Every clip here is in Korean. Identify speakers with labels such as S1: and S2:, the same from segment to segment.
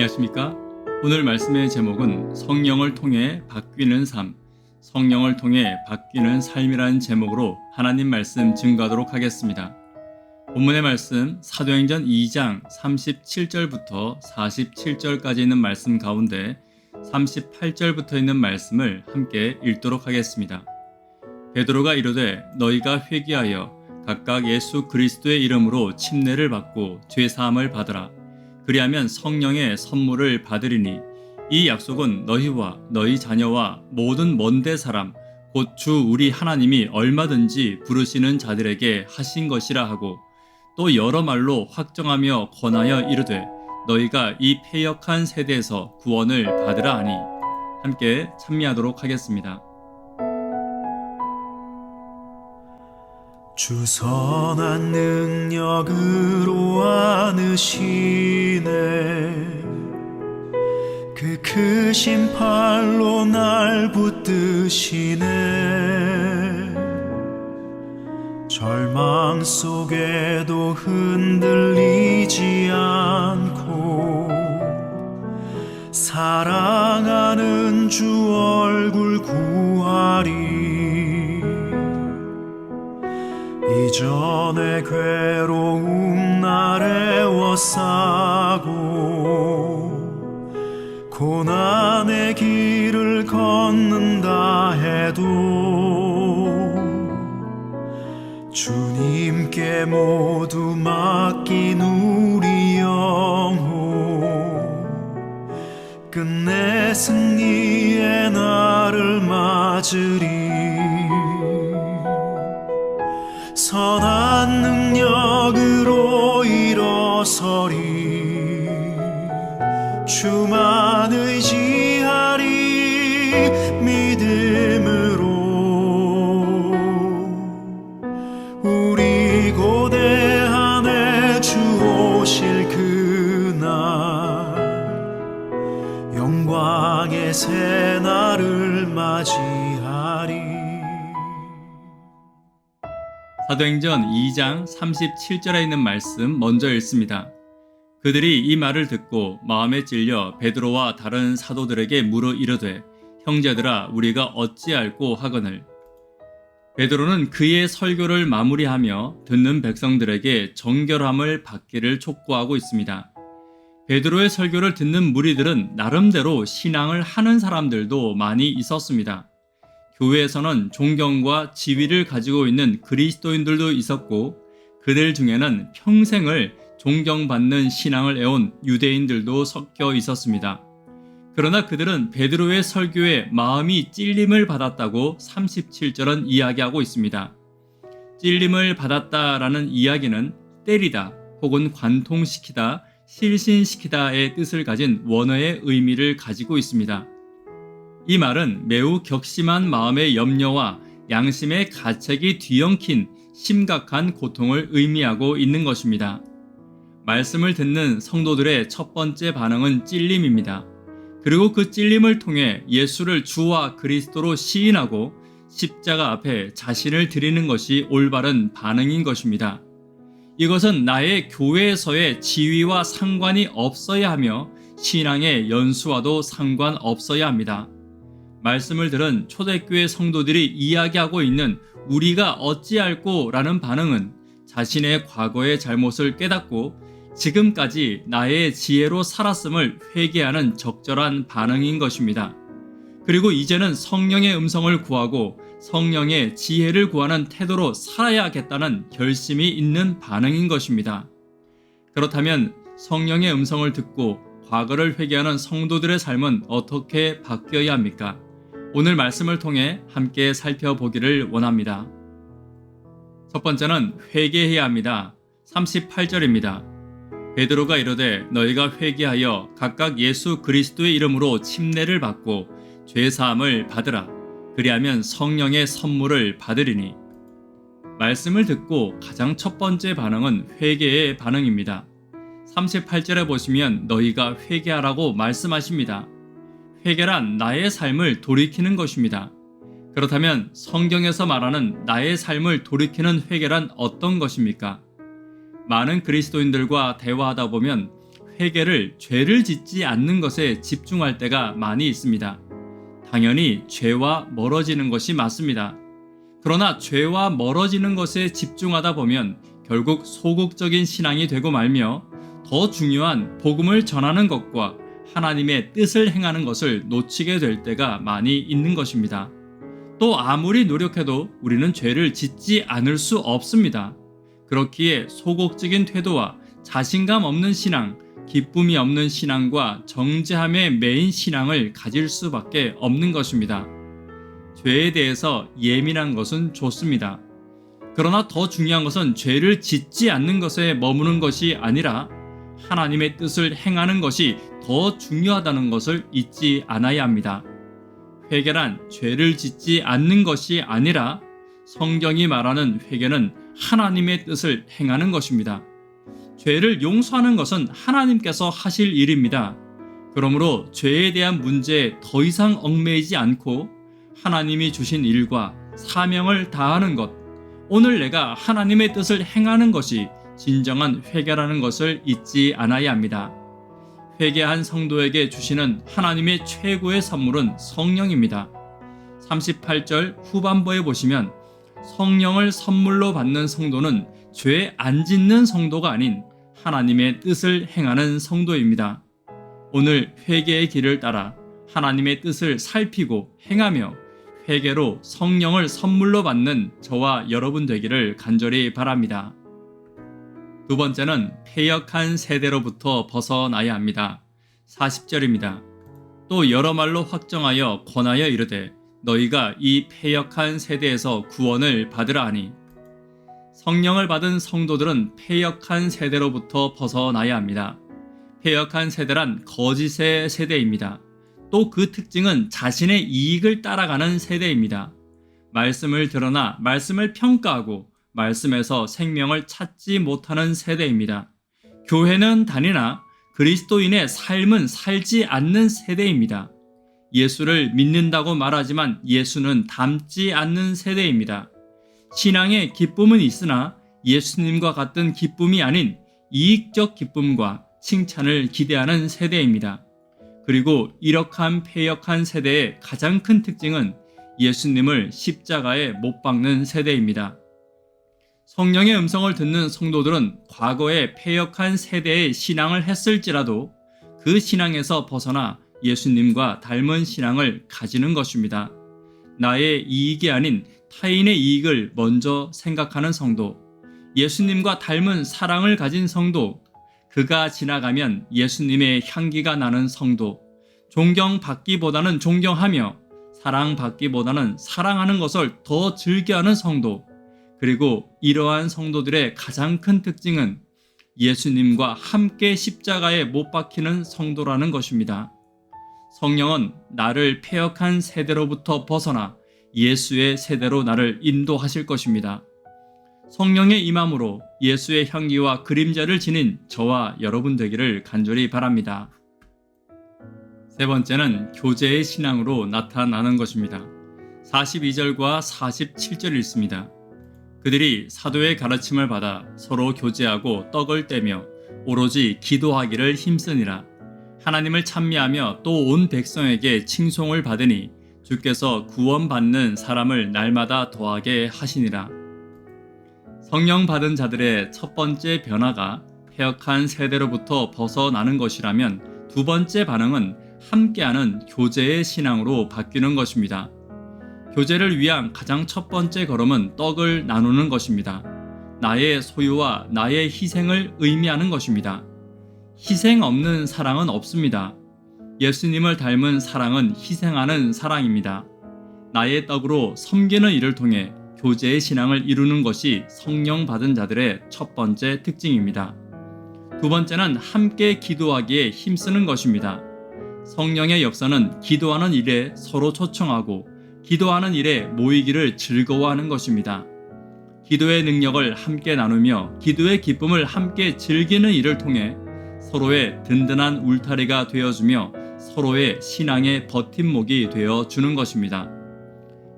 S1: 안녕하십니까? 오늘 말씀의 제목은 성령을 통해 바뀌는 삶, 성령을 통해 바뀌는 삶이라는 제목으로 하나님 말씀 증거하도록 하겠습니다. 본문의 말씀 사도행전 2장 37절부터 47절까지 있는 말씀 가운데 38절부터 있는 말씀을 함께 읽도록 하겠습니다. 베드로가 이르되 너희가 회개하여 각각 예수 그리스도의 이름으로 침례를 받고 죄사함을 받으라. 그리하면 성령의 선물을 받으리니 이 약속은 너희와 너희 자녀와 모든 먼데 사람 곧 주 우리 하나님이 얼마든지 부르시는 자들에게 하신 것이라 하고 또 여러 말로 확정하며 권하여 이르되 너희가 이 패역한 세대에서 구원을 받으라 하니 함께 찬미하도록 하겠습니다.
S2: 주 선한 능력으로 안으시네 그 크신 팔로 날 붙드시네 절망 속에도 흔들리지 않고 사랑하는 주 얼굴 구하리 이전의 괴로움 날 애워싸고 고난의 길을 걷는다 해도 주님께 모두 맡긴 우리 영혼 끝내 승리의 날을 맞으리 선한 능력으로 일어서리 주만 의지하리 믿음으로 우리 고대 안에 주 오실 그날 영광의 새 날을 맞이하리.
S1: 사도행전 2장 37절에 있는 말씀 먼저 읽습니다. 그들이 이 말을 듣고 마음에 찔려 베드로와 다른 사도들에게 물어 이르되 형제들아 우리가 어찌할꼬 하거늘. 베드로는 그의 설교를 마무리하며 듣는 백성들에게 정결함을 받기를 촉구하고 있습니다. 베드로의 설교를 듣는 무리들은 나름대로 신앙을 하는 사람들도 많이 있었습니다. 교회에서는 존경과 지위를 가지고 있는 그리스도인들도 있었고 그들 중에는 평생을 존경받는 신앙을 해온 유대인들도 섞여 있었습니다. 그러나 그들은 베드로의 설교에 마음이 찔림을 받았다고 37절은 이야기하고 있습니다. 찔림을 받았다라는 이야기는 때리다 혹은 관통시키다, 실신시키다의 뜻을 가진 원어의 의미를 가지고 있습니다. 이 말은 매우 격심한 마음의 염려와 양심의 가책이 뒤엉킨 심각한 고통을 의미하고 있는 것입니다. 말씀을 듣는 성도들의 첫 번째 반응은 찔림입니다. 그리고 그 찔림을 통해 예수를 주와 그리스도로 시인하고 십자가 앞에 자신을 드리는 것이 올바른 반응인 것입니다. 이것은 나의 교회에서의 지위와 상관이 없어야 하며 신앙의 연수와도 상관없어야 합니다. 말씀을 들은 초대교회 성도들이 이야기하고 있는 우리가 어찌할꼬 라는 반응은 자신의 과거의 잘못을 깨닫고 지금까지 나의 지혜로 살았음을 회개하는 적절한 반응인 것입니다. 그리고 이제는 성령의 음성을 구하고 성령의 지혜를 구하는 태도로 살아야겠다는 결심이 있는 반응인 것입니다. 그렇다면 성령의 음성을 듣고 과거를 회개하는 성도들의 삶은 어떻게 바뀌어야 합니까? 오늘 말씀을 통해 함께 살펴보기를 원합니다. 첫 번째는 회개해야 합니다. 38절입니다. 베드로가 이르되 너희가 회개하여 각각 예수 그리스도의 이름으로 침례를 받고 죄사함을 받으라. 그리하면 성령의 선물을 받으리니. 말씀을 듣고 가장 첫 번째 반응은 회개의 반응입니다. 38절에 보시면 너희가 회개하라고 말씀하십니다. 회개란 나의 삶을 돌이키는 것입니다. 그렇다면 성경에서 말하는 나의 삶을 돌이키는 회개란 어떤 것입니까? 많은 그리스도인들과 대화하다 보면 회개를 죄를 짓지 않는 것에 집중할 때가 많이 있습니다. 당연히 죄와 멀어지는 것이 맞습니다. 그러나 죄와 멀어지는 것에 집중하다 보면 결국 소극적인 신앙이 되고 말며 더 중요한 복음을 전하는 것과 하나님의 뜻을 행하는 것을 놓치게 될 때가 많이 있는 것입니다. 또 아무리 노력해도 우리는 죄를 짓지 않을 수 없습니다. 그렇기에 소극적인 태도와 자신감 없는 신앙, 기쁨이 없는 신앙과 정죄함에 매인 신앙을 가질 수밖에 없는 것입니다. 죄에 대해서 예민한 것은 좋습니다. 그러나 더 중요한 것은 죄를 짓지 않는 것에 머무는 것이 아니라 하나님의 뜻을 행하는 것이 더 중요하다는 것을 잊지 않아야 합니다. 회개란 죄를 짓지 않는 것이 아니라 성경이 말하는 회개는 하나님의 뜻을 행하는 것입니다. 죄를 용서하는 것은 하나님께서 하실 일입니다. 그러므로 죄에 대한 문제에 더 이상 얽매이지 않고 하나님이 주신 일과 사명을 다하는 것, 오늘 내가 하나님의 뜻을 행하는 것이 진정한 회개라는 것을 잊지 않아야 합니다. 회개한 성도에게 주시는 하나님의 최고의 선물은 성령입니다. 38절 후반부에 보시면 성령을 선물로 받는 성도는 죄 안 짓는 성도가 아닌 하나님의 뜻을 행하는 성도입니다. 오늘 회개의 길을 따라 하나님의 뜻을 살피고 행하며 회개로 성령을 선물로 받는 저와 여러분 되기를 간절히 바랍니다. 두 번째는 패역한 세대로부터 벗어나야 합니다. 40절입니다. 또 여러 말로 확정하여 권하여 이르되 너희가 이 패역한 세대에서 구원을 받으라 하니, 성령을 받은 성도들은 패역한 세대로부터 벗어나야 합니다. 패역한 세대란 거짓의 세대입니다. 또 그 특징은 자신의 이익을 따라가는 세대입니다. 말씀을 들으나 말씀을 평가하고 말씀에서 생명을 찾지 못하는 세대입니다. 교회는 다니나 그리스도인의 삶은 살지 않는 세대입니다. 예수를 믿는다고 말하지만 예수는 닮지 않는 세대입니다. 신앙의 기쁨은 있으나 예수님과 같은 기쁨이 아닌 이익적 기쁨과 칭찬을 기대하는 세대입니다. 그리고 이렇한 패역한 세대의 가장 큰 특징은 예수님을 십자가에 못 박는 세대입니다. 성령의 음성을 듣는 성도들은 과거에 패역한 세대의 신앙을 했을지라도 그 신앙에서 벗어나 예수님과 닮은 신앙을 가지는 것입니다. 나의 이익이 아닌 타인의 이익을 먼저 생각하는 성도, 예수님과 닮은 사랑을 가진 성도, 그가 지나가면 예수님의 향기가 나는 성도, 존경받기보다는 존경하며 사랑받기보다는 사랑하는 것을 더 즐겨하는 성도, 그리고 이러한 성도들의 가장 큰 특징은 예수님과 함께 십자가에 못 박히는 성도라는 것입니다. 성령은 나를 패역한 세대로부터 벗어나 예수의 세대로 나를 인도하실 것입니다. 성령의 임함으로 예수의 향기와 그림자를 지닌 저와 여러분 되기를 간절히 바랍니다. 세 번째는 교제의 신앙으로 나타나는 것입니다. 42절과 47절 읽습니다. 그들이 사도의 가르침을 받아 서로 교제하고 떡을 떼며 오로지 기도하기를 힘쓰니라. 하나님을 찬미하며 또 온 백성에게 칭송을 받으니 주께서 구원받는 사람을 날마다 더하게 하시니라. 성령 받은 자들의 첫 번째 변화가 패역한 세대로부터 벗어나는 것이라면 두 번째 반응은 함께하는 교제의 신앙으로 바뀌는 것입니다. 교제를 위한 가장 첫 번째 걸음은 떡을 나누는 것입니다. 나의 소유와 나의 희생을 의미하는 것입니다. 희생 없는 사랑은 없습니다. 예수님을 닮은 사랑은 희생하는 사랑입니다. 나의 떡으로 섬기는 일을 통해 교제의 신앙을 이루는 것이 성령 받은 자들의 첫 번째 특징입니다. 두 번째는 함께 기도하기에 힘쓰는 것입니다. 성령의 역사는 기도하는 일에 서로 초청하고 기도하는 일에 모이기를 즐거워하는 것입니다. 기도의 능력을 함께 나누며 기도의 기쁨을 함께 즐기는 일을 통해 서로의 든든한 울타리가 되어주며 서로의 신앙의 버팀목이 되어주는 것입니다.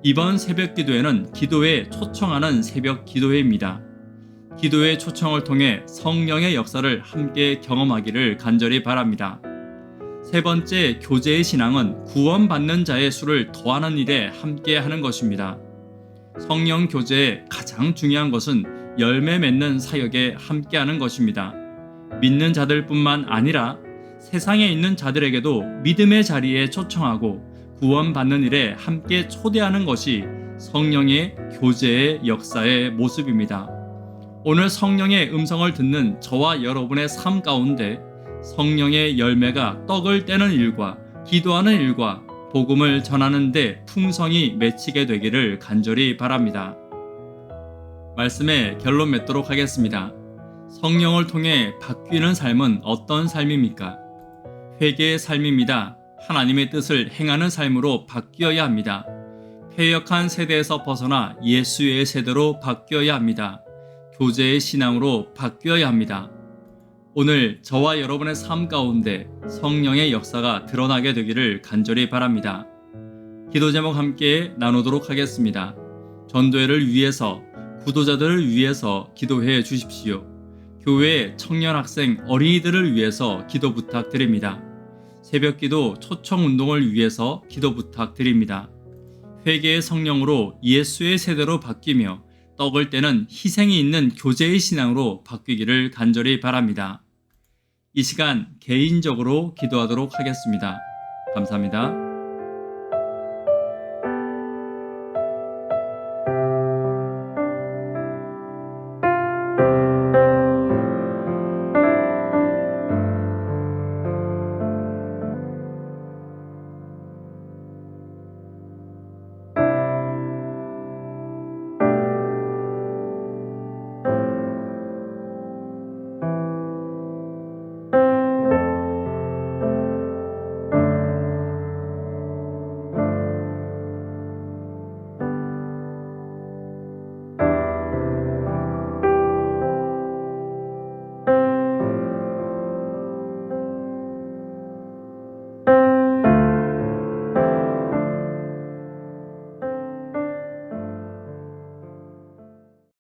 S1: 이번 새벽 기도회는 기도에 초청하는 새벽 기도회입니다. 기도의 초청을 통해 성령의 역사를 함께 경험하기를 간절히 바랍니다. 세 번째, 교제의 신앙은 구원받는 자의 수를 더하는 일에 함께 하는 것입니다. 성령 교제의 가장 중요한 것은 열매 맺는 사역에 함께 하는 것입니다. 믿는 자들뿐만 아니라 세상에 있는 자들에게도 믿음의 자리에 초청하고 구원받는 일에 함께 초대하는 것이 성령의 교제의 역사의 모습입니다. 오늘 성령의 음성을 듣는 저와 여러분의 삶 가운데 성령의 열매가 떡을 떼는 일과 기도하는 일과 복음을 전하는 데 풍성히 맺히게 되기를 간절히 바랍니다. 말씀의 결론 맺도록 하겠습니다. 성령을 통해 바뀌는 삶은 어떤 삶입니까? 회개의 삶입니다. 하나님의 뜻을 행하는 삶으로 바뀌어야 합니다. 패역한 세대에서 벗어나 예수의 세대로 바뀌어야 합니다. 교제의 신앙으로 바뀌어야 합니다. 오늘 저와 여러분의 삶 가운데 성령의 역사가 드러나게 되기를 간절히 바랍니다. 기도 제목 함께 나누도록 하겠습니다. 전도회를 위해서, 구도자들을 위해서 기도해 주십시오. 교회 청년 학생 어린이들을 위해서 기도 부탁드립니다. 새벽기도 초청운동을 위해서 기도 부탁드립니다. 회개의 성령으로 예수의 세대로 바뀌며 떡을 떼는 희생이 있는 교제의 신앙으로 바뀌기를 간절히 바랍니다. 이 시간 개인적으로 기도하도록 하겠습니다. 감사합니다.